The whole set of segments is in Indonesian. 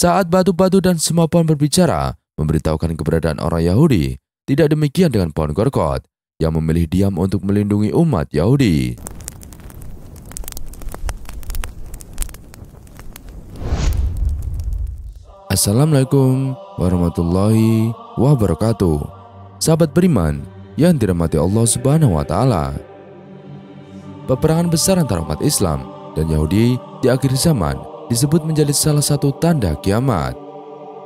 Saat batu-batu dan semua pohon berbicara, memberitahukan keberadaan orang Yahudi, tidak demikian dengan pohon Gorkot yang memilih diam untuk melindungi umat Yahudi. Assalamualaikum warahmatullahi wabarakatuh. Sahabat beriman yang dirahmati Allah Subhanahu wa Ta'ala. Peperangan besar antara umat Islam dan Yahudi di akhir zaman disebut menjadi salah satu tanda kiamat.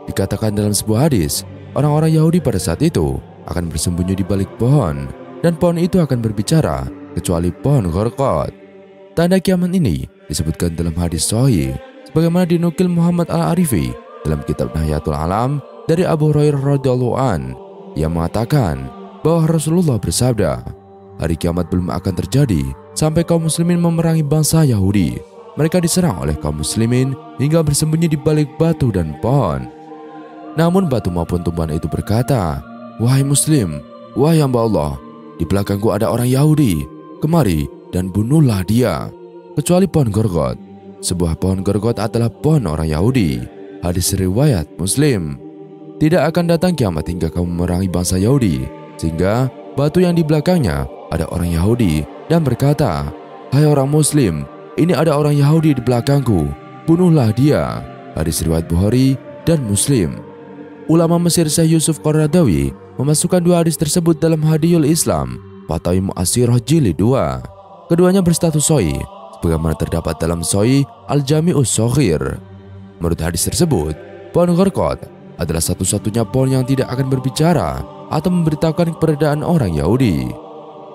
Dikatakan dalam sebuah hadis, orang-orang Yahudi pada saat itu akan bersembunyi di balik pohon, dan pohon itu akan berbicara kecuali pohon Gorkot. Tanda kiamat ini disebutkan dalam hadis sahih sebagaimana dinukil Muhammad Al-Arifi dalam kitab Nahiyatul Alam dari Abu Hurairah radhiyallahu an, yang mengatakan bahwa Rasulullah bersabda, hari kiamat belum akan terjadi sampai kaum muslimin memerangi bangsa Yahudi. Mereka diserang oleh kaum muslimin hingga bersembunyi di balik batu dan pohon. Namun batu maupun tumbuhan itu berkata, wahai muslim, wahai hamba Allah, di belakangku ada orang Yahudi, kemari dan bunuhlah dia. Kecuali pohon Gorkot. Sebuah pohon Gorkot adalah pohon orang Yahudi. Hadis riwayat Muslim. Tidak akan datang kiamat hingga kamu memerangi bangsa Yahudi, sehingga batu yang di belakangnya ada orang Yahudi dan berkata, hai orang Muslim, ini ada orang Yahudi di belakangku, bunuhlah dia. Hadis riwayat Bukhari dan Muslim. Ulama Mesir Syekh Yusuf Qaradawi memasukkan dua hadis tersebut dalam Hadiyul Islam, Fatawi Mu'asirah Jilid 2. Keduanya berstatus sahih, sebagaimana terdapat dalam Sahih Al-Jami'us Shaghir. Menurut hadis tersebut, pohon Gorkot adalah satu-satunya pohon yang tidak akan berbicara atau memberitahukan keberadaan orang Yahudi.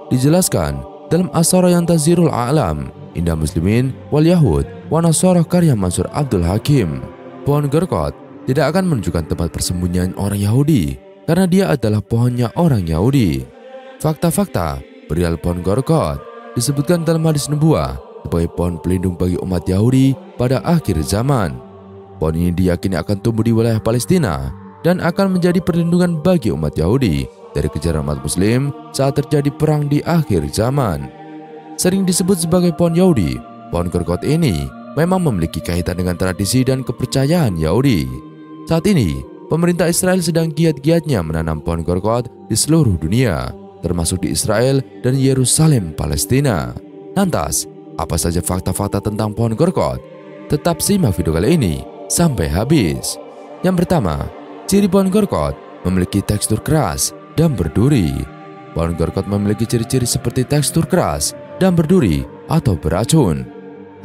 Dijelaskan dalam Asara yang Tazirul A'lam, Indah Muslimin wal Yahud wa Nasara karya Mansur Abdul Hakim. Pohon Gorkot tidak akan menunjukkan tempat persembunyian orang Yahudi karena dia adalah pohonnya orang Yahudi. Fakta-fakta perihal pohon Gorkot disebutkan dalam hadis nubuah sebagai pohon pelindung bagi umat Yahudi pada akhir zaman. Pohon ini diyakini akan tumbuh di wilayah Palestina dan akan menjadi perlindungan bagi umat Yahudi dari kejaran umat Muslim saat terjadi perang di akhir zaman. Sering disebut sebagai pohon Yahudi, pohon Gorkot ini memang memiliki kaitan dengan tradisi dan kepercayaan Yahudi. Saat ini, pemerintah Israel sedang giat-giatnya menanam pohon Gorkot di seluruh dunia, termasuk di Israel dan Yerusalem, Palestina. Lantas, apa saja fakta-fakta tentang pohon Gorkot? Tetap simak video kali ini sampai habis. Yang pertama, ciri pohon Gorkot memiliki tekstur keras dan berduri. Pohon Gorkot memiliki ciri-ciri seperti tekstur keras dan berduri atau beracun.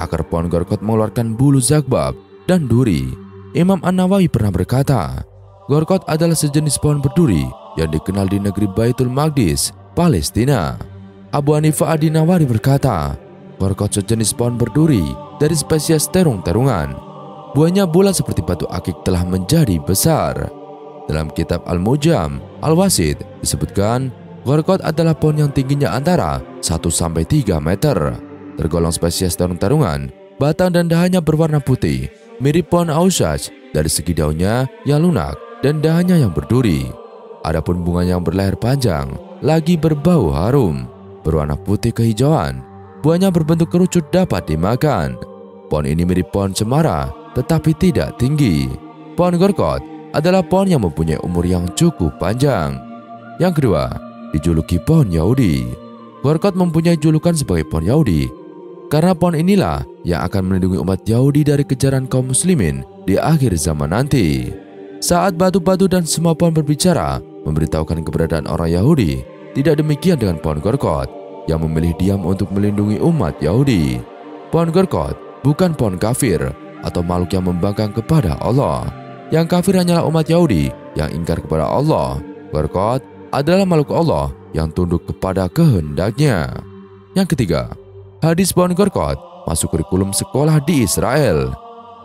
Akar pohon Gorkot mengeluarkan bulu zakbab dan duri. Imam An-Nawawi pernah berkata, Gorkot adalah sejenis pohon berduri yang dikenal di negeri Baitul Maqdis, Palestina. Abu Hanifah Ad-Dinawari berkata, Gorkot sejenis pohon berduri dari spesies terung-terungan. Buahnya bulat seperti batu akik telah menjadi besar. Dalam kitab Al-Mujam, Al-Wasid disebutkan, Gorkot adalah pohon yang tingginya antara 1-3 meter. Tergolong spesies terung-terungan, batang dan dahannya berwarna putih, mirip pohon Ausaj dari segi daunnya yang lunak dan dahannya yang berduri. Adapun bunganya yang berleher panjang, lagi berbau harum, berwarna putih kehijauan. Buahnya berbentuk kerucut dapat dimakan. Pohon ini mirip pohon cemara, tetapi tidak tinggi. Pohon Gorkot adalah pohon yang mempunyai umur yang cukup panjang. Yang kedua, dijuluki pohon Yahudi. Gorkot mempunyai julukan sebagai pohon Yahudi karena pohon inilah yang akan melindungi umat Yahudi dari kejaran kaum muslimin di akhir zaman nanti. Saat batu-batu dan semua pohon berbicara memberitahukan keberadaan orang Yahudi, tidak demikian dengan pohon Gorkot yang memilih diam untuk melindungi umat Yahudi. Pohon Gorkot bukan pohon kafir atau makhluk yang membangkang kepada Allah. Yang kafir hanyalah umat Yahudi yang ingkar kepada Allah. Gorkot adalah makhluk Allah yang tunduk kepada kehendaknya. Yang ketiga, hadis pohon Gorkot masuk kurikulum sekolah di Israel.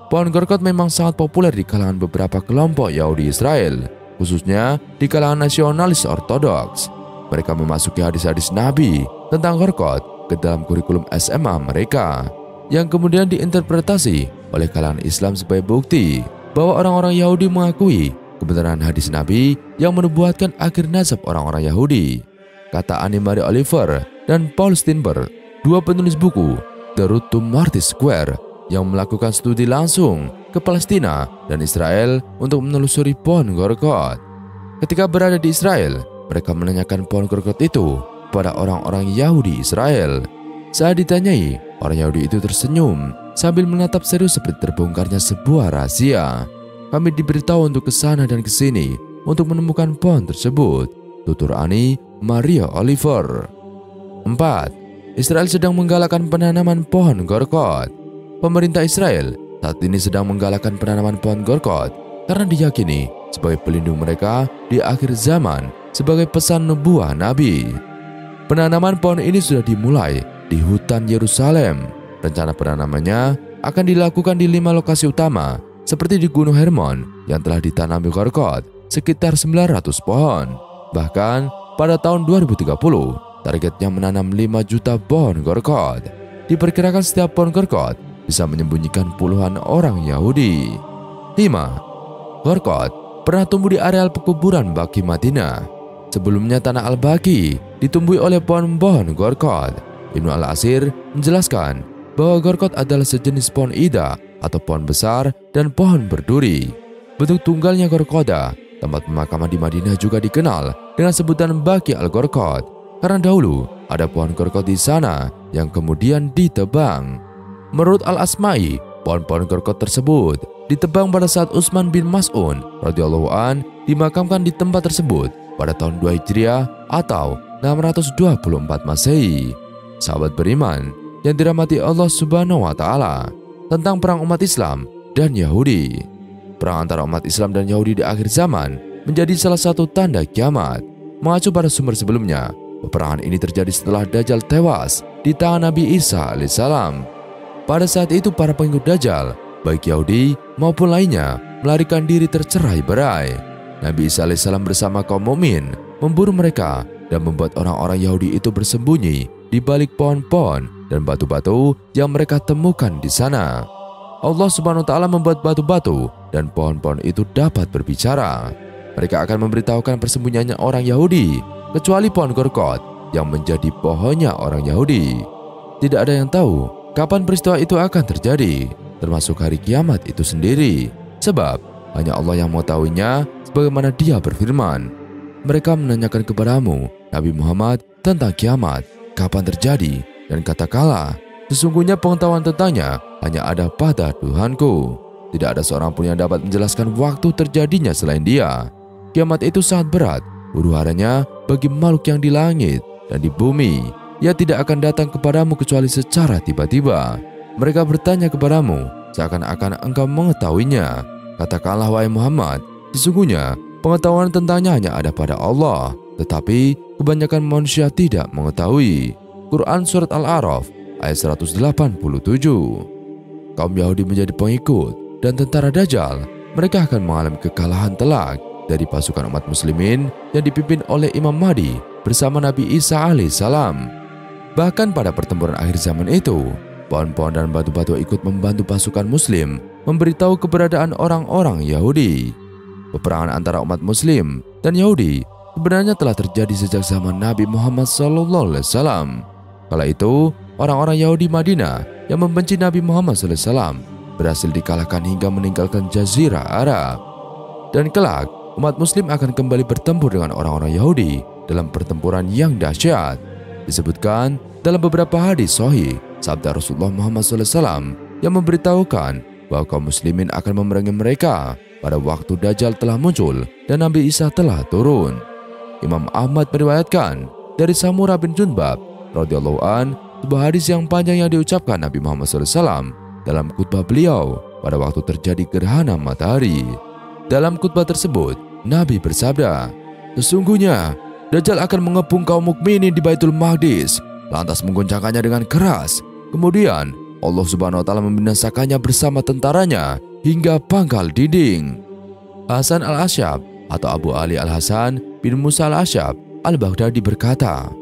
Pohon Gorkot memang sangat populer di kalangan beberapa kelompok Yahudi Israel, khususnya di kalangan nasionalis ortodoks. Mereka memasuki hadis-hadis Nabi tentang Gorkot ke dalam kurikulum SMA mereka, yang kemudian diinterpretasi oleh kalangan Islam sebagai bukti bahwa orang-orang Yahudi mengakui kebenaran hadis Nabi yang menubuatkan akhir nasab orang-orang Yahudi. Kata Annie Marie Oliver dan Paul Steinberg, dua penulis buku The Road to Martyrs Square, yang melakukan studi langsung ke Palestina dan Israel untuk menelusuri pohon Gorkot. Ketika berada di Israel, mereka menanyakan pohon Gorkot itu kepada orang-orang Yahudi Israel. Saat ditanyai, orang Yahudi itu tersenyum sambil menatap serius seperti terbongkarnya sebuah rahasia. Kami diberitahu untuk ke sana dan ke sini untuk menemukan pohon tersebut, tutur Ani Maria Oliver. 4. Israel sedang menggalakkan penanaman pohon Gorkot. Pemerintah Israel saat ini sedang menggalakkan penanaman pohon Gorkot karena diyakini sebagai pelindung mereka di akhir zaman sebagai pesan nubuah Nabi. Penanaman pohon ini sudah dimulai di hutan Yerusalem. Rencana penanamannya akan dilakukan di 5 lokasi utama seperti di Gunung Hermon yang telah ditanami Gorkot sekitar 900 pohon. Bahkan pada tahun 2030 targetnya menanam 5 juta pohon Gorkot. Diperkirakan setiap pohon Gorkot bisa menyembunyikan puluhan orang Yahudi. 5. Gorkot pernah tumbuh di areal pekuburan Baqi Madinah. Sebelumnya tanah Al-Baqi ditumbuhi oleh pohon-pohon Gorkot. Ibnu Al-Asir menjelaskan bahwa Gorkot adalah sejenis pohon ida atau pohon besar dan pohon berduri. Bentuk tunggalnya Gorkoda, tempat pemakaman di Madinah, juga dikenal dengan sebutan Baqi Al-Gorkot karena dahulu ada pohon Gorkot di sana yang kemudian ditebang. Menurut Al-Asma'i, pohon-pohon Gorkot tersebut ditebang pada saat Utsman bin Mas'un radhiyallahu an dimakamkan di tempat tersebut pada tahun 2 Hijriah atau 624 Masehi. Sahabat beriman yang dirahmati Allah Subhanahu wa taala, tentang perang umat Islam dan Yahudi. Perang antara umat Islam dan Yahudi di akhir zaman menjadi salah satu tanda kiamat. Mengacu pada sumber sebelumnya, peperangan ini terjadi setelah Dajjal tewas di tangan Nabi Isa alaihissalam. Pada saat itu para pengikut Dajjal, baik Yahudi maupun lainnya, melarikan diri tercerai-berai. Nabi Isa alaihissalam bersama kaum mukmin memburu mereka dan membuat orang-orang Yahudi itu bersembunyi di balik pohon-pohon dan batu-batu yang mereka temukan di sana. Allah Subhanahu wa taala membuat batu-batu dan pohon-pohon itu dapat berbicara. Mereka akan memberitahukan persembunyiannya orang Yahudi, kecuali pohon Gorkot yang menjadi pohonnya orang Yahudi. Tidak ada yang tahu kapan peristiwa itu akan terjadi, termasuk hari kiamat itu sendiri, sebab hanya Allah yang mengetahuinya, sebagaimana Dia berfirman, "Mereka menanyakan kepadamu, Nabi Muhammad, tentang kiamat, kapan terjadi, dan katakanlah, sesungguhnya pengetahuan tentangnya hanya ada pada Tuhanku. Tidak ada seorang pun yang dapat menjelaskan waktu terjadinya selain Dia. Kiamat itu sangat berat, huru-haranya bagi makhluk yang di langit dan di bumi. Ia tidak akan datang kepadamu kecuali secara tiba-tiba. Mereka bertanya kepadamu seakan-akan engkau mengetahuinya. Katakanlah wahai Muhammad, sesungguhnya pengetahuan tentangnya hanya ada pada Allah, tetapi kebanyakan manusia tidak mengetahui." Quran Surat Al-A'raf ayat 187. Kaum Yahudi menjadi pengikut dan tentara Dajjal. Mereka akan mengalami kekalahan telak dari pasukan umat muslimin yang dipimpin oleh Imam Mahdi bersama Nabi Isa alaihissalam. Bahkan pada pertempuran akhir zaman itu, pohon-pohon dan batu-batu ikut membantu pasukan muslim memberitahu keberadaan orang-orang Yahudi. Peperangan antara umat muslim dan Yahudi sebenarnya telah terjadi sejak zaman Nabi Muhammad SAW. Kala itu, orang-orang Yahudi Madinah yang membenci Nabi Muhammad SAW berhasil dikalahkan hingga meninggalkan Jazirah Arab. Dan kelak, umat muslim akan kembali bertempur dengan orang-orang Yahudi dalam pertempuran yang dahsyat. Disebutkan dalam beberapa hadis sahih sabda Rasulullah Muhammad SAW yang memberitahukan bahwa kaum muslimin akan memerangi mereka pada waktu Dajjal telah muncul dan Nabi Isa telah turun. Imam Ahmad meriwayatkan dari Samurah bin Jundbab radhiyallahu an sebuah hadis yang panjang yang diucapkan Nabi Muhammad SAW dalam khutbah beliau pada waktu terjadi gerhana matahari. Dalam khutbah tersebut, Nabi bersabda, "Sesungguhnya Dajjal akan mengepung kaum mukminin di Baitul Maqdis, lantas menggoncangkannya dengan keras. Kemudian Allah Subhanahu wa taala membinasakannya bersama tentaranya hingga pangkal dinding." Hasan al-Asy'ab atau Abu Ali al-Hasan bin Musa al-Asy'ab al-Baghdadi berkata,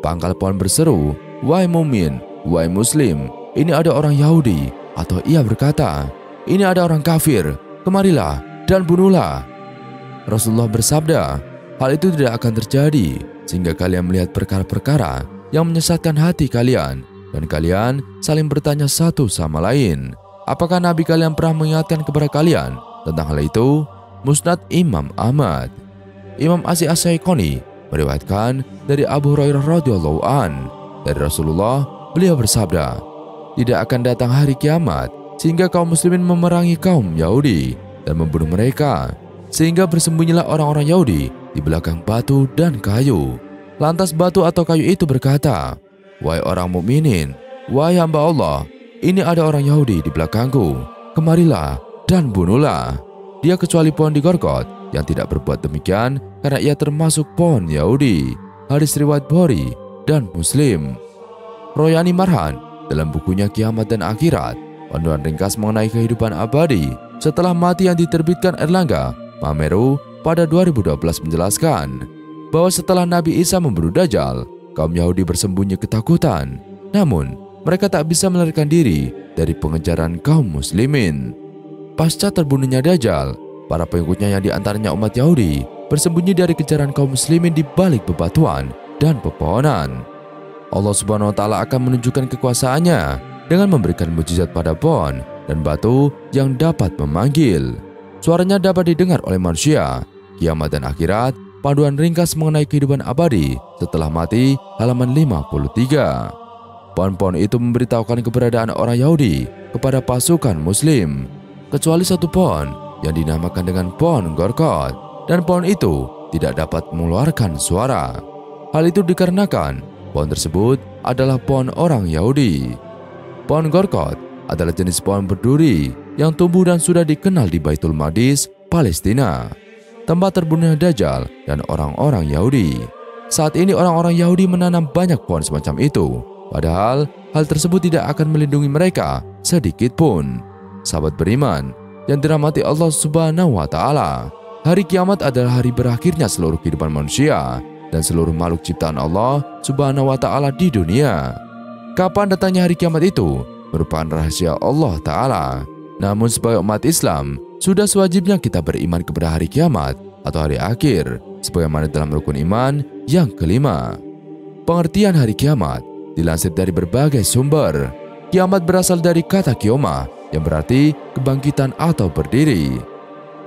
"Pangkal pohon berseru, 'Wahai mumin, wahai muslim, ini ada orang Yahudi,' atau ia berkata, 'Ini ada orang kafir, kemarilah dan bunuhlah.'" Rasulullah bersabda, "Hal itu tidak akan terjadi sehingga kalian melihat perkara-perkara yang menyesatkan hati kalian dan kalian saling bertanya satu sama lain, Apakah Nabi kalian pernah mengingatkan kepada kalian tentang hal itu? Musnad Imam Ahmad. Imam As-Syaikoni meriwayatkan dari Abu Hurairah radhiyallahu an, dari Rasulullah, beliau bersabda, tidak akan datang hari kiamat sehingga kaum muslimin memerangi kaum Yahudi dan membunuh mereka, sehingga bersembunyilah orang-orang Yahudi di belakang batu dan kayu. Lantas batu atau kayu itu berkata, wahai orang mukminin, wahai hamba Allah, ini ada orang Yahudi di belakangku, kemarilah dan bunuhlah dia, kecuali pohon di Gorgot yang tidak berbuat demikian karena ia termasuk pohon Yahudi. Hadis riwayat Bukhari dan Muslim. Royani Marhan dalam bukunya Kiamat dan Akhirat, panduan ringkas mengenai kehidupan abadi setelah mati yang diterbitkan Erlangga Mameru pada 2012 menjelaskan bahwa setelah Nabi Isa membunuh Dajjal, kaum Yahudi bersembunyi ketakutan. Namun, mereka tak bisa melarikan diri dari pengejaran kaum muslimin. Pasca terbunuhnya Dajjal, para pengikutnya yang diantaranya umat Yahudi bersembunyi dari kejaran kaum muslimin di balik bebatuan dan pepohonan. Allah Subhanahu wa Ta'ala akan menunjukkan kekuasaannya dengan memberikan mukjizat pada pohon dan batu yang dapat memanggil. Suaranya dapat didengar oleh manusia. Kiamat dan Akhirat, panduan ringkas mengenai kehidupan abadi setelah mati, halaman 53. Pohon-pohon itu memberitahukan keberadaan orang Yahudi kepada pasukan Muslim, kecuali satu pohon yang dinamakan dengan pohon Gorgot, dan pohon itu tidak dapat mengeluarkan suara. Hal itu dikarenakan pohon tersebut adalah pohon orang Yahudi. Pohon Gorgot adalah jenis pohon berduri yang tumbuh dan sudah dikenal di Baitul Maqdis, Palestina, tempat terbunuhnya Dajjal dan orang-orang Yahudi. Saat ini orang-orang Yahudi menanam banyak pohon semacam itu, padahal hal tersebut tidak akan melindungi mereka sedikit pun. Sahabat beriman yang dirahmati Allah Subhanahu wa Ta'ala, hari kiamat adalah hari berakhirnya seluruh kehidupan manusia dan seluruh makhluk ciptaan Allah Subhanahu wa Ta'ala di dunia. Kapan datangnya hari kiamat itu merupakan rahasia Allah Ta'ala. Namun sebagai umat Islam, sudah sewajibnya kita beriman kepada hari kiamat atau hari akhir, sebagaimana dalam rukun iman yang kelima. Pengertian hari kiamat dilansir dari berbagai sumber. Kiamat berasal dari kata kiomah, yang berarti kebangkitan atau berdiri.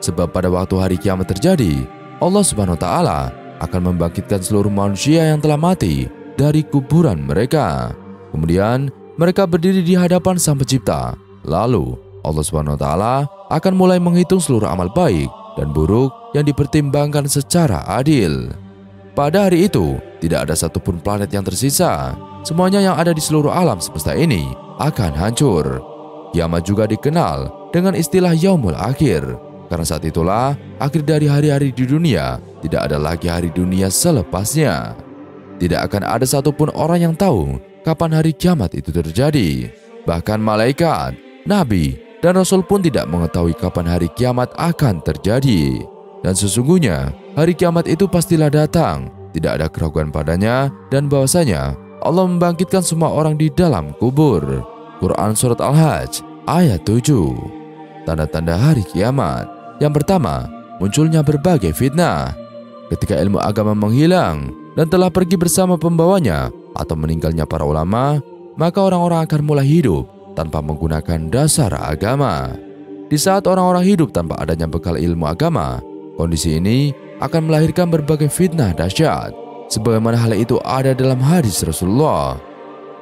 Sebab pada waktu hari kiamat terjadi, Allah Subhanahu wa Ta'ala akan membangkitkan seluruh manusia yang telah mati dari kuburan mereka. Kemudian mereka berdiri di hadapan Sang Pencipta. Lalu Allah Subhanahu wa Ta'ala akan mulai menghitung seluruh amal baik dan buruk yang dipertimbangkan secara adil. Pada hari itu tidak ada satupun planet yang tersisa. Semuanya yang ada di seluruh alam semesta ini akan hancur. Kiamat juga dikenal dengan istilah Yaumul Akhir, karena saat itulah akhir dari hari-hari di dunia. Tidak ada lagi hari dunia selepasnya. Tidak akan ada satupun orang yang tahu kapan hari kiamat itu terjadi. Bahkan malaikat, nabi, dan rasul pun tidak mengetahui kapan hari kiamat akan terjadi. Dan sesungguhnya hari kiamat itu pastilah datang. Tidak ada keraguan padanya, dan bahwasanya Allah membangkitkan semua orang di dalam kubur. Quran Surat Al-Hajj ayat 7. Tanda-tanda hari kiamat. Yang pertama, munculnya berbagai fitnah. Ketika ilmu agama menghilang dan telah pergi bersama pembawanya atau meninggalnya para ulama, maka orang-orang akan mulai hidup tanpa menggunakan dasar agama. Di saat orang-orang hidup tanpa adanya bekal ilmu agama, kondisi ini akan melahirkan berbagai fitnah dahsyat, sebagaimana hal itu ada dalam hadis Rasulullah.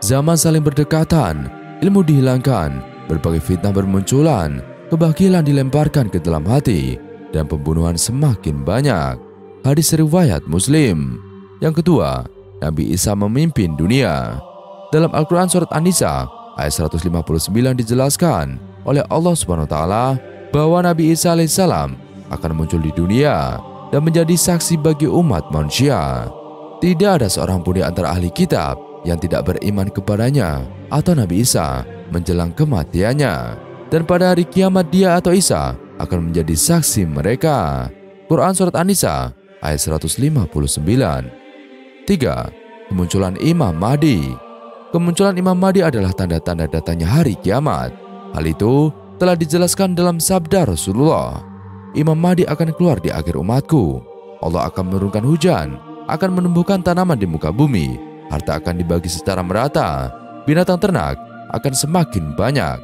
Zaman saling berdekatan, ilmu dihilangkan, berbagai fitnah bermunculan, kebakilan dilemparkan ke dalam hati, dan pembunuhan semakin banyak. Hadis riwayat Muslim. Yang kedua, Nabi Isa memimpin dunia. Dalam Al-Quran Surat An-Nisa ayat 159 dijelaskan oleh Allah Subhanahu wa Ta'ala bahwa Nabi Isa alaihissalam akan muncul di dunia dan menjadi saksi bagi umat manusia. Tidak ada seorang pun di antara ahli kitab yang tidak beriman kepadanya atau Nabi Isa menjelang kematiannya, dan pada hari kiamat dia atau Isa akan menjadi saksi mereka. Quran Surat An-Nisa ayat 159. 3. Kemunculan Imam Mahdi. Kemunculan Imam Mahdi adalah tanda-tanda datangnya hari kiamat. Hal itu telah dijelaskan dalam sabda Rasulullah, Imam Mahdi akan keluar di akhir umatku. Allah akan menurunkan hujan, akan menumbuhkan tanaman di muka bumi, harta akan dibagi secara merata, binatang ternak akan semakin banyak.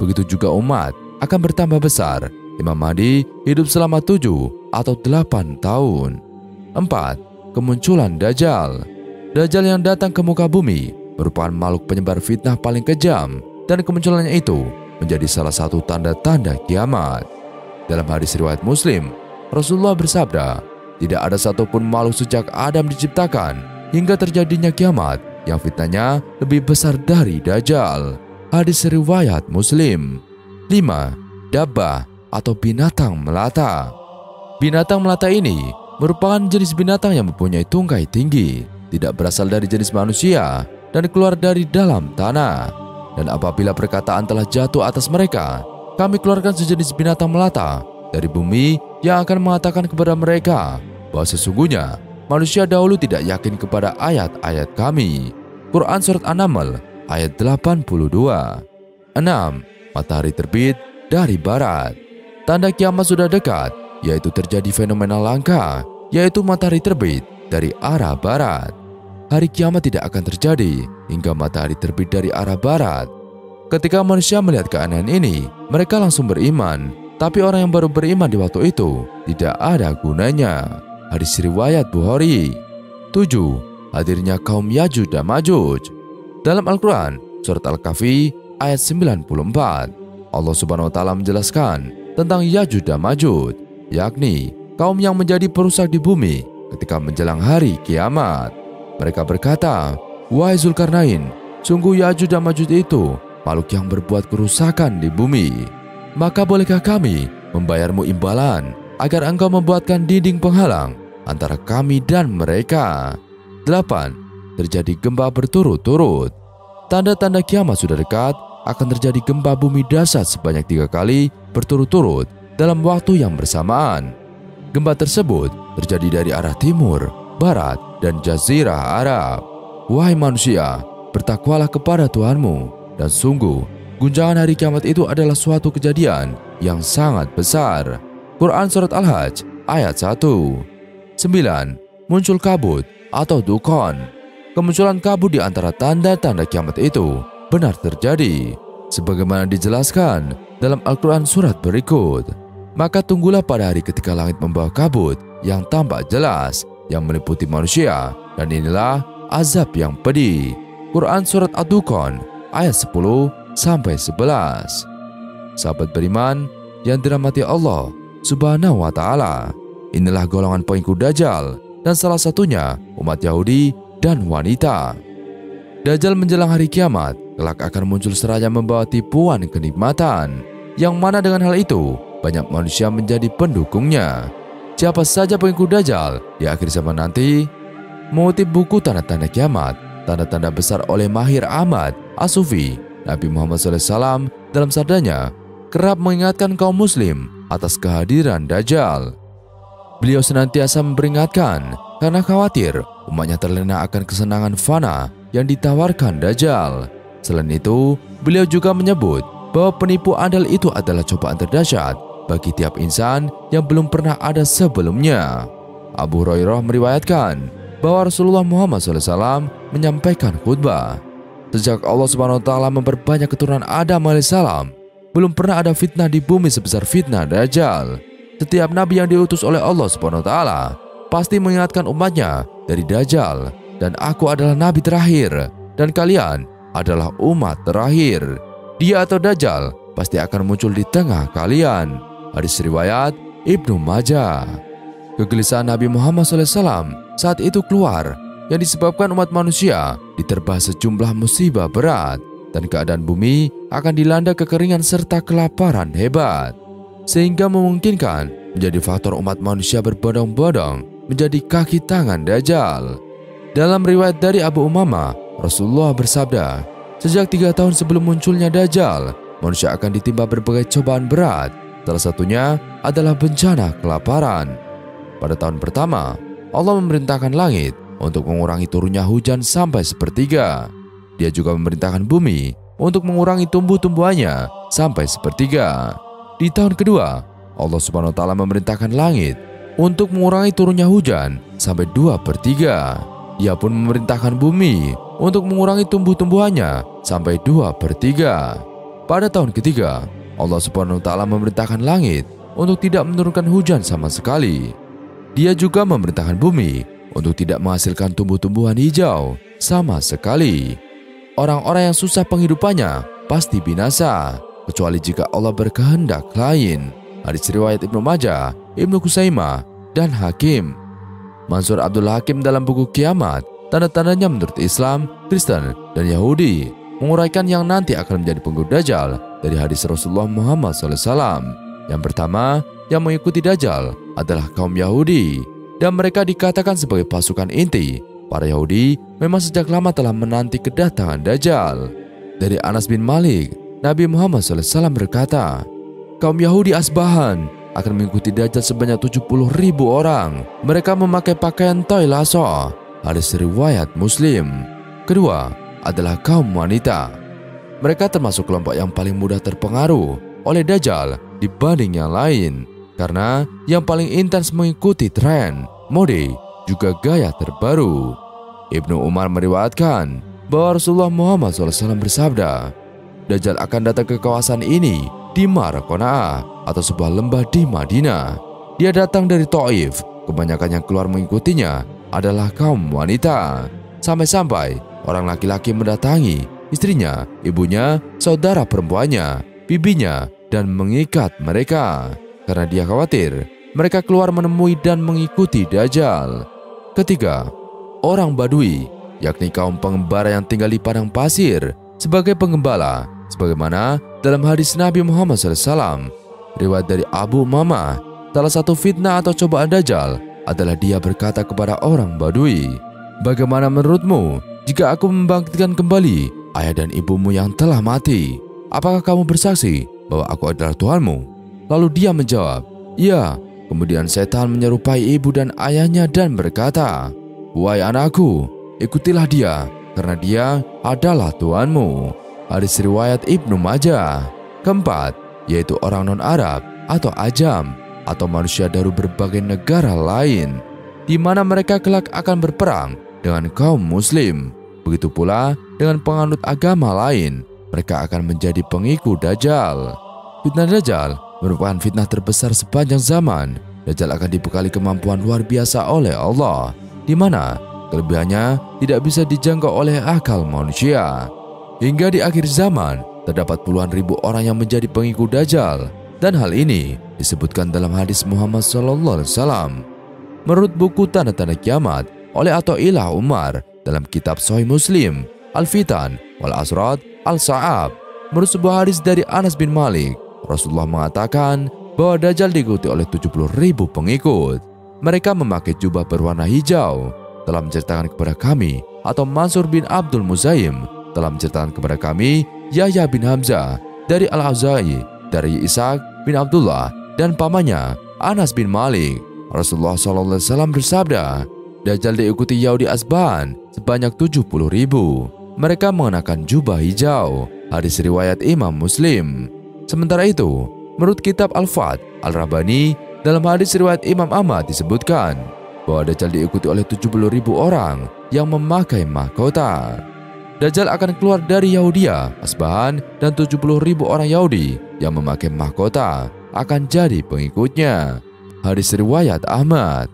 begitu juga umat akan bertambah besar. Imam Mahdi hidup selama 7 atau 8 tahun. 4. Kemunculan Dajjal. Dajjal yang datang ke muka bumi merupakan makhluk penyebar fitnah paling kejam, dan kemunculannya itu menjadi salah satu tanda-tanda kiamat. Dalam hadis riwayat Muslim, Rasulullah bersabda, tidak ada satupun makhluk sejak Adam diciptakan hingga terjadinya kiamat yang fitnahnya lebih besar dari Dajjal. Hadis riwayat Muslim. 5. Dabbah atau binatang melata. Binatang melata ini merupakan jenis binatang yang mempunyai tungkai tinggi, tidak berasal dari jenis manusia, dan keluar dari dalam tanah. Dan apabila perkataan telah jatuh atas mereka, kami keluarkan sejenis binatang melata dari bumi yang akan mengatakan kepada mereka bahwa sesungguhnya manusia dahulu tidak yakin kepada ayat-ayat kami. Quran Surat An-Naml ayat 82. 6. Matahari terbit dari barat. Tanda kiamat sudah dekat, yaitu terjadi fenomena langka, yaitu matahari terbit dari arah barat. Hari kiamat tidak akan terjadi hingga matahari terbit dari arah barat. Ketika manusia melihat keanehan ini, mereka langsung beriman. Tapi orang yang baru beriman di waktu itu tidak ada gunanya. Hadis riwayat Bukhari. 7. Hadirnya kaum Yajuj dan Majuj. Dalam Al-Quran, Surat Al-Kahfi ayat 94, Allah Subhanahu wa Ta'ala menjelaskan tentang Yajuj dan Majuj, yakni kaum yang menjadi perusak di bumi ketika menjelang hari kiamat. Mereka berkata, wahai Zulkarnain, sungguh Yajuj dan Majuj itu makhluk yang berbuat kerusakan di bumi. Maka bolehkah kami membayarmu imbalan agar engkau membuatkan dinding penghalang antara kami dan mereka? 8. Terjadi gempa berturut-turut. Tanda-tanda kiamat sudah dekat, akan terjadi gempa bumi dahsyat sebanyak 3 kali berturut-turut dalam waktu yang bersamaan. Gempa tersebut terjadi dari arah timur, barat, dan jazirah Arab. Wahai manusia, bertakwalah kepada Tuhanmu, dan sungguh guncangan hari kiamat itu adalah suatu kejadian yang sangat besar. Quran Surat Al-Hajj ayat 1. 9. Muncul kabut atau dukhan. Kemunculan kabut di antara tanda-tanda kiamat itu benar terjadi, sebagaimana dijelaskan dalam Al-Quran surat berikut. Maka tunggulah pada hari ketika langit membawa kabut yang tampak jelas, yang meliputi manusia, dan inilah azab yang pedih. Quran Surat Ad-Dukhan ayat 10-11. Sahabat beriman yang dirahmati Allah Subhanahu wa Ta'ala, inilah golongan pengikut Dajjal, dan salah satunya umat Yahudi dan wanita. Dajjal menjelang hari kiamat kelak akan muncul seraya membawa tipuan kenikmatan, yang mana dengan hal itu banyak manusia menjadi pendukungnya. Siapa saja pengikut Dajjal di akhir zaman nanti? Mengutip buku Tanda-Tanda Kiamat, Tanda-Tanda Besar oleh Mahir Ahmad As-Sufi, Nabi Muhammad SAW dalam sabdanya kerap mengingatkan kaum muslim atas kehadiran Dajjal. Beliau senantiasa memperingatkan karena khawatir umatnya terlena akan kesenangan fana yang ditawarkan Dajjal. Selain itu, beliau juga menyebut bahwa penipu andal itu adalah cobaan terdahsyat bagi tiap insan yang belum pernah ada sebelumnya. Abu Hurairah meriwayatkan bahwa Rasulullah Muhammad SAW menyampaikan khutbah, sejak Allah Subhanahu wa Ta'ala memperbanyak keturunan Adam alaihissalam, belum pernah ada fitnah di bumi sebesar fitnah Dajjal. Setiap nabi yang diutus oleh Allah Subhanahu wa Ta'ala pasti mengingatkan umatnya dari Dajjal, dan aku adalah nabi terakhir, dan kalian adalah umat terakhir. Dia atau Dajjal pasti akan muncul di tengah kalian. Hadis riwayat Ibnu Majah. Kegelisahan Nabi Muhammad SAW saat itu keluar, yang disebabkan umat manusia diterpa sejumlah musibah berat, dan keadaan bumi akan dilanda kekeringan serta kelaparan hebat, sehingga memungkinkan menjadi faktor umat manusia berbondong-bondong menjadi kaki tangan Dajjal. Dalam riwayat dari Abu Umamah, Rasulullah bersabda, sejak 3 tahun sebelum munculnya Dajjal, manusia akan ditimpa berbagai cobaan berat. Salah satunya adalah bencana kelaparan. Pada tahun pertama, Allah memerintahkan langit untuk mengurangi turunnya hujan sampai 1/3. Dia juga memerintahkan bumi untuk mengurangi tumbuh-tumbuhannya sampai 1/3. Di tahun kedua, Allah Subhanahu wa Ta'ala memerintahkan langit untuk mengurangi turunnya hujan sampai 2/3. Dia pun memerintahkan bumi untuk mengurangi tumbuh-tumbuhannya sampai 2/3. Pada tahun ketiga, Allah Subhanahu wa Ta'ala memerintahkan langit untuk tidak menurunkan hujan sama sekali. Dia juga memerintahkan bumi untuk tidak menghasilkan tumbuh-tumbuhan hijau sama sekali. Orang-orang yang susah penghidupannya pasti binasa, kecuali jika Allah berkehendak lain. Hadis riwayat Ibnu Majah, Ibnu Khuzaimah, dan Hakim. Mansur Abdul Hakim dalam buku Kiamat, tanda-tandanya menurut Islam, Kristen, dan Yahudi, menguraikan yang nanti akan menjadi pengikut Dajjal dari hadis Rasulullah Muhammad SAW. Yang pertama, yang mengikuti Dajjal adalah kaum Yahudi, dan mereka dikatakan sebagai pasukan inti. Para Yahudi memang sejak lama telah menanti kedatangan Dajjal. Dari Anas bin Malik, Nabi Muhammad SAW berkata, kaum Yahudi Asbahan akan mengikuti Dajjal sebanyak 70.000 orang. Mereka memakai pakaian toy lasso. Hadis riwayat Muslim. Kedua adalah kaum wanita. Mereka termasuk kelompok yang paling mudah terpengaruh oleh Dajjal dibanding yang lain, karena yang paling intens mengikuti tren, mode, juga gaya terbaru. Ibnu Umar meriwayatkan bahwa Rasulullah Muhammad SAW bersabda, Dajjal akan datang ke kawasan ini di Marqona'ah atau sebuah lembah di Madinah. Dia datang dari Taif. Kebanyakan yang keluar mengikutinya adalah kaum wanita. Sampai-sampai orang laki-laki mendatangi istrinya, ibunya, saudara perempuannya, bibinya, dan mengikat mereka karena dia khawatir mereka keluar menemui dan mengikuti Dajjal. Ketiga, orang Badui, yakni kaum pengembara yang tinggal di padang pasir sebagai penggembala, sebagaimana dalam hadis Nabi Muhammad SAW. Riwayat dari Abu Umamah, salah satu fitnah atau cobaan Dajjal adalah dia berkata kepada orang Badui, bagaimana menurutmu jika aku membangkitkan kembali ayah dan ibumu yang telah mati? Apakah kamu bersaksi bahwa aku adalah Tuhanmu? Lalu dia menjawab, ya. Kemudian setan menyerupai ibu dan ayahnya dan berkata, wahai anakku, ikutilah dia, karena dia adalah Tuhanmu. Hadis riwayat Ibnu Majah. Keempat, yaitu orang non-Arab atau ajam, atau manusia dari berbagai negara lain, di mana mereka kelak akan berperang dengan kaum muslim. Begitu pula dengan penganut agama lain, mereka akan menjadi pengikut Dajjal. Fitnah Dajjal merupakan fitnah terbesar sepanjang zaman. Dajjal akan dibekali kemampuan luar biasa oleh Allah, di mana kelebihannya tidak bisa dijangkau oleh akal manusia. Hingga di akhir zaman, terdapat puluhan ribu orang yang menjadi pengikut Dajjal, dan hal ini disebutkan dalam hadis Muhammad SAW. Menurut buku Tanda-Tanda Kiamat oleh Athaillah Umar dalam kitab Sahih Muslim, Al-Fitan wal Asrat Al-Sa'ab, menurut sebuah hadis dari Anas bin Malik, Rasulullah mengatakan bahwa Dajjal diikuti oleh 70.000 pengikut. Mereka memakai jubah berwarna hijau. Telah menceritakan kepada kami, atau Mansur bin Abdul Muzaim telah menceritakan kepada kami, Yahya bin Hamzah dari Al-Auza'i, dari Ishaq bin Abdullah dan pamannya Anas bin Malik. Rasulullah SAW bersabda, Dajjal diikuti Yahudi Asbahan sebanyak 70.000. Mereka mengenakan jubah hijau. Hadis riwayat Imam Muslim. Sementara itu, menurut kitab Al-Fat Al-Rabbani, dalam hadis riwayat Imam Ahmad disebutkan bahwa Dajjal diikuti oleh 70.000 orang yang memakai mahkota. Dajjal akan keluar dari Yahudia, Asbahan, dan 70.000 orang Yahudi yang memakai mahkota akan jadi pengikutnya. Hadis riwayat Ahmad.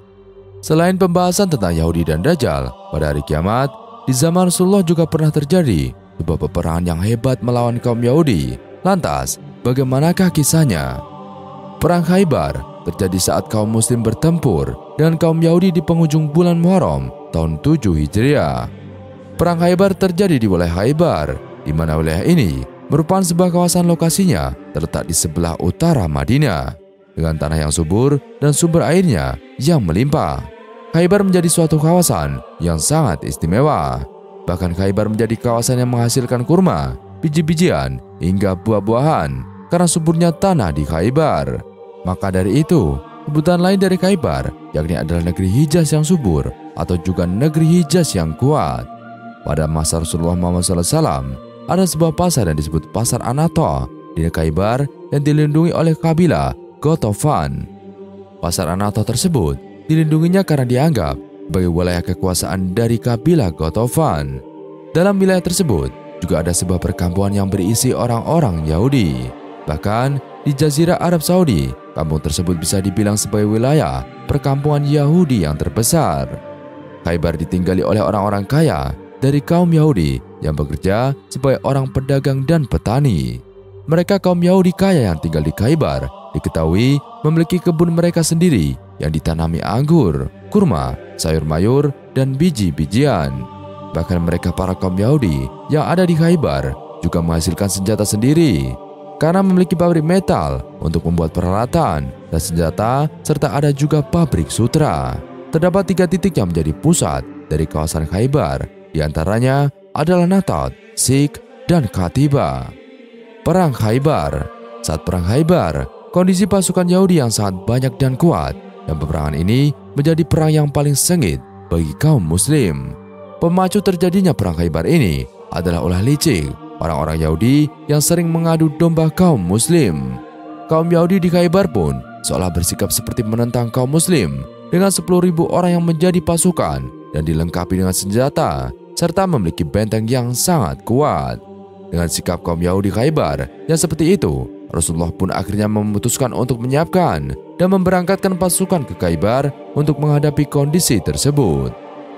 Selain pembahasan tentang Yahudi dan Dajjal pada hari kiamat, di zaman Rasulullah juga pernah terjadi sebuah peperangan yang hebat melawan kaum Yahudi. Lantas, bagaimanakah kisahnya? Perang Khaybar terjadi saat kaum muslim bertempur dengan kaum Yahudi di penghujung bulan Muharram tahun 7 Hijriah. Perang Khaybar terjadi di wilayah Khaybar, di mana wilayah ini merupakan sebuah kawasan lokasinya terletak di sebelah utara Madinah, dengan tanah yang subur dan sumber airnya yang melimpah. Khaybar menjadi suatu kawasan yang sangat istimewa. Bahkan Khaybar menjadi kawasan yang menghasilkan kurma, biji-bijian, hingga buah-buahan karena suburnya tanah di Khaybar. Maka dari itu, sebutan lain dari Khaybar yakni adalah negeri Hijaz yang subur atau juga negeri Hijaz yang kuat. Pada masa Rasulullah Muhammad SAW, ada sebuah pasar yang disebut Pasar Anato di Khaybar yang dilindungi oleh kabilah Ghatafan. Pasar Anato tersebut dilindunginya karena dianggap sebagai wilayah kekuasaan dari kabilah Ghatafan. Dalam wilayah tersebut juga ada sebuah perkampungan yang berisi orang-orang Yahudi. Bahkan di Jazirah Arab Saudi, kampung tersebut bisa dibilang sebagai wilayah perkampungan Yahudi yang terbesar. Khaybar ditinggali oleh orang-orang kaya dari kaum Yahudi yang bekerja sebagai orang pedagang dan petani. Mereka kaum Yahudi kaya yang tinggal di Khaybar diketahui memiliki kebun mereka sendiri yang ditanami anggur, kurma, sayur mayur, dan biji-bijian. Bahkan mereka para kaum Yahudi yang ada di Khaybar juga menghasilkan senjata sendiri karena memiliki pabrik metal untuk membuat peralatan dan senjata, serta ada juga pabrik sutra. Terdapat 3 titik yang menjadi pusat dari kawasan Khaybar, diantaranya adalah Natat, Sik, dan Katiba. Perang Khaybar. Saat perang Khaybar, kondisi pasukan Yahudi yang sangat banyak dan kuat, dan peperangan ini menjadi perang yang paling sengit bagi kaum muslim. Pemacu terjadinya perang Khaybar ini adalah ulah licik orang-orang Yahudi yang sering mengadu domba kaum muslim. Kaum Yahudi di Khaybar pun seolah bersikap seperti menentang kaum muslim dengan 10.000 orang yang menjadi pasukan dan dilengkapi dengan senjata serta memiliki benteng yang sangat kuat. Dengan sikap kaum Yahudi Khaybar yang seperti itu, Rasulullah pun akhirnya memutuskan untuk menyiapkan dan memberangkatkan pasukan ke Khaybar untuk menghadapi kondisi tersebut.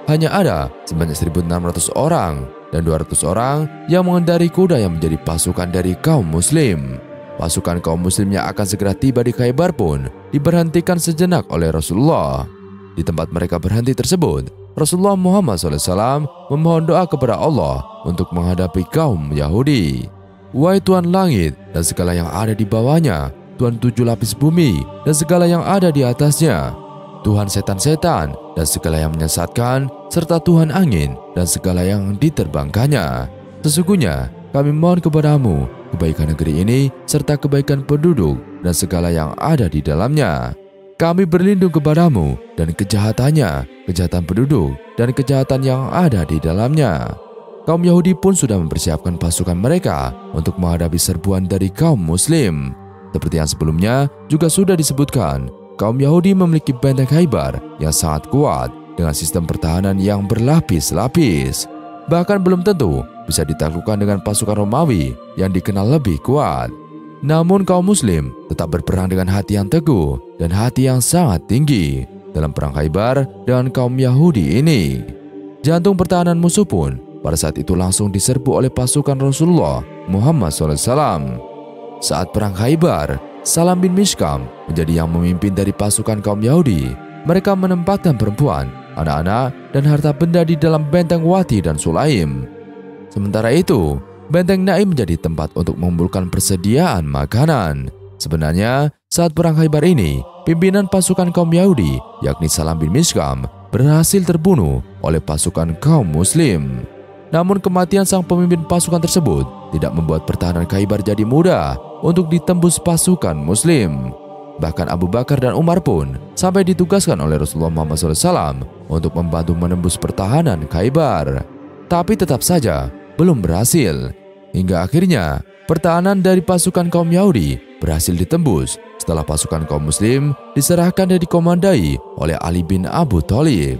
Hanya ada sebanyak 1.600 orang dan 200 orang yang mengendarai kuda yang menjadi pasukan dari kaum muslim. Pasukan kaum muslim yang akan segera tiba di Khaybar pun diberhentikan sejenak oleh Rasulullah. Di tempat mereka berhenti tersebut, Rasulullah Muhammad SAW memohon doa kepada Allah untuk menghadapi kaum Yahudi. Wahai Tuhan langit dan segala yang ada di bawahnya, Tuhan 7 lapis bumi dan segala yang ada di atasnya, Tuhan setan-setan dan segala yang menyesatkan, serta Tuhan angin dan segala yang diterbangkannya. Sesungguhnya kami mohon kepadamu kebaikan negeri ini serta kebaikan penduduk dan segala yang ada di dalamnya. Kami berlindung kepadamu dan kejahatan penduduk dan kejahatan yang ada di dalamnya. Kaum Yahudi pun sudah mempersiapkan pasukan mereka untuk menghadapi serbuan dari kaum muslim. Seperti yang sebelumnya juga sudah disebutkan, kaum Yahudi memiliki benteng Khaybar yang sangat kuat dengan sistem pertahanan yang berlapis-lapis. Bahkan belum tentu bisa ditaklukkan dengan pasukan Romawi yang dikenal lebih kuat. Namun kaum muslim tetap berperang dengan hati yang teguh dan hati yang sangat tinggi dalam perang Khaybar dengan kaum Yahudi ini. Jantung pertahanan musuh pun pada saat itu langsung diserbu oleh pasukan Rasulullah Muhammad SAW. Saat perang Khaybar, Salam bin Mishkam menjadi yang memimpin dari pasukan kaum Yahudi. Mereka menempatkan perempuan, anak-anak, dan harta benda di dalam benteng Wati dan Sulaim. Sementara itu, benteng Naim menjadi tempat untuk mengumpulkan persediaan makanan. Sebenarnya, saat perang Khaybar ini, pimpinan pasukan kaum Yahudi, yakni Salam bin Mishkam, berhasil terbunuh oleh pasukan kaum muslim. Namun kematian sang pemimpin pasukan tersebut tidak membuat pertahanan Khaybar jadi mudah untuk ditembus pasukan muslim. Bahkan Abu Bakar dan Umar pun sampai ditugaskan oleh Rasulullah Muhammad SAW untuk membantu menembus pertahanan Khaybar. Tapi tetap saja belum berhasil. Hingga akhirnya pertahanan dari pasukan kaum Yahudi berhasil ditembus setelah pasukan kaum muslim diserahkan dan dikomandai oleh Ali bin Abu Thalib.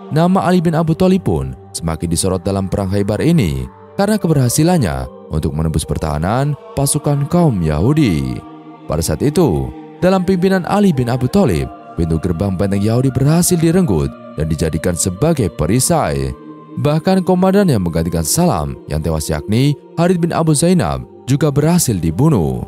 Nama Ali bin Abu Thalib pun semakin disorot dalam perang Khaybar ini karena keberhasilannya untuk menembus pertahanan pasukan kaum Yahudi. Pada saat itu, dalam pimpinan Ali bin Abu Thalib, pintu gerbang benteng Yahudi berhasil direnggut dan dijadikan sebagai perisai. Bahkan komandan yang menggantikan Salam yang tewas yakni Harith bin Abu Zainab juga berhasil dibunuh.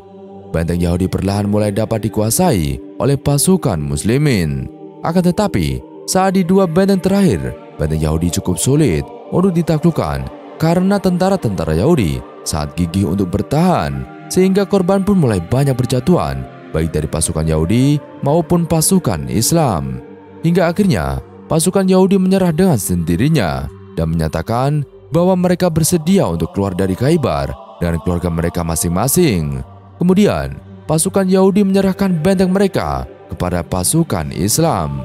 Benteng Yahudi perlahan mulai dapat dikuasai oleh pasukan muslimin. Akan tetapi, saat di 2 benteng terakhir, benteng Yahudi cukup sulit untuk ditaklukkan karena tentara-tentara Yahudi sangat gigih untuk bertahan, sehingga korban pun mulai banyak berjatuhan, baik dari pasukan Yahudi maupun pasukan Islam. Hingga akhirnya, pasukan Yahudi menyerah dengan sendirinya dan menyatakan bahwa mereka bersedia untuk keluar dari Khaybar dengan keluarga mereka masing-masing. Kemudian, pasukan Yahudi menyerahkan benteng mereka kepada pasukan Islam.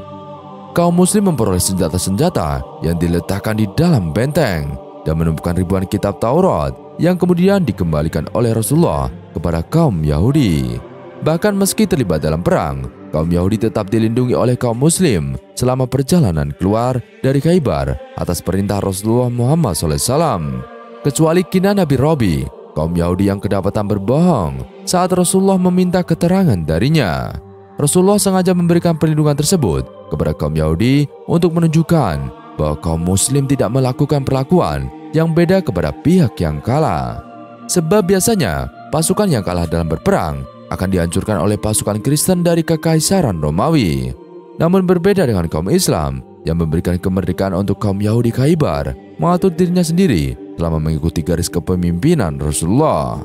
Kaum muslim memperoleh senjata-senjata yang diletakkan di dalam benteng dan menemukan ribuan kitab Taurat yang kemudian dikembalikan oleh Rasulullah kepada kaum Yahudi. Bahkan meski terlibat dalam perang, kaum Yahudi tetap dilindungi oleh kaum muslim selama perjalanan keluar dari Khaybar atas perintah Rasulullah Muhammad SAW. kecuali Kinanah bin Rabi, kaum Yahudi yang kedapatan berbohong saat Rasulullah meminta keterangan darinya. Rasulullah sengaja memberikan perlindungan tersebut kepada kaum Yahudi untuk menunjukkan bahwa kaum Muslim tidak melakukan perlakuan yang beda kepada pihak yang kalah. Sebab biasanya pasukan yang kalah dalam berperang akan dihancurkan oleh pasukan Kristen dari Kekaisaran Romawi. Namun berbeda dengan kaum Islam yang memberikan kemerdekaan untuk kaum Yahudi Khaybar mengatur dirinya sendiri selama mengikuti garis kepemimpinan Rasulullah.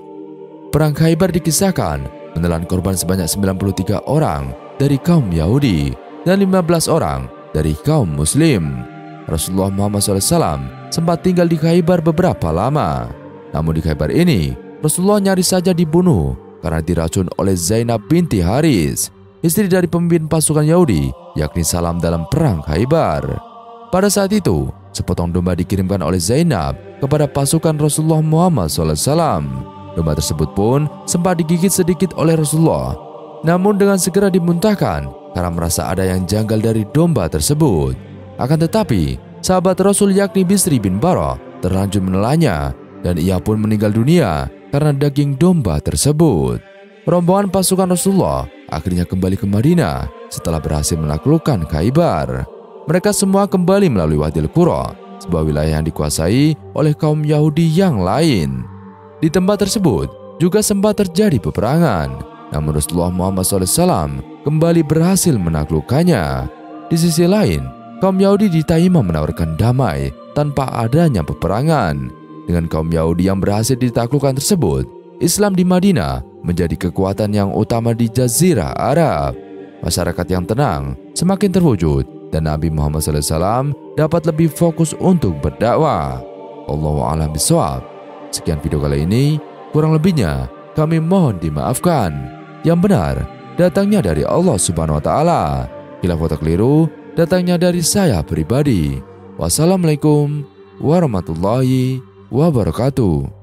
Perang Khaybar dikisahkan menelan korban sebanyak 93 orang dari kaum Yahudi dan 15 orang dari kaum Muslim. Rasulullah Muhammad SAW sempat tinggal di Khaybar beberapa lama. Namun di Khaybar ini, Rasulullah nyaris saja dibunuh karena diracun oleh Zainab binti Haris, istri dari pemimpin pasukan Yahudi, yakni Salam dalam perang Khaybar. Pada saat itu, sepotong domba dikirimkan oleh Zainab kepada pasukan Rasulullah Muhammad SAW. Domba tersebut pun sempat digigit sedikit oleh Rasulullah, namun dengan segera dimuntahkan karena merasa ada yang janggal dari domba tersebut. Akan tetapi, sahabat Rasul yakni Bisri bin Barah terlanjur menelannya dan ia pun meninggal dunia karena daging domba tersebut. Rombongan pasukan Rasulullah akhirnya kembali ke Madinah setelah berhasil menaklukkan Khaybar. Mereka semua kembali melalui Wadil Qura, sebuah wilayah yang dikuasai oleh kaum Yahudi yang lain. Di tempat tersebut juga sempat terjadi peperangan, namun Rasulullah Muhammad SAW kembali berhasil menaklukkannya. Di sisi lain, kaum Yahudi di Taimah menawarkan damai tanpa adanya peperangan. Dengan kaum Yahudi yang berhasil ditaklukkan tersebut, Islam di Madinah menjadi kekuatan yang utama di Jazirah Arab. Masyarakat yang tenang semakin terwujud dan Nabi Muhammad SAW dapat lebih fokus untuk berdakwah. Wallahu a'lam bishawab. Sekian video kali ini, kurang lebihnya kami mohon dimaafkan. Yang benar datangnya dari Allah Subhanahu wa taala. Khilaf atau keliru datangnya dari saya pribadi. Wassalamualaikum warahmatullahi wabarakatuh.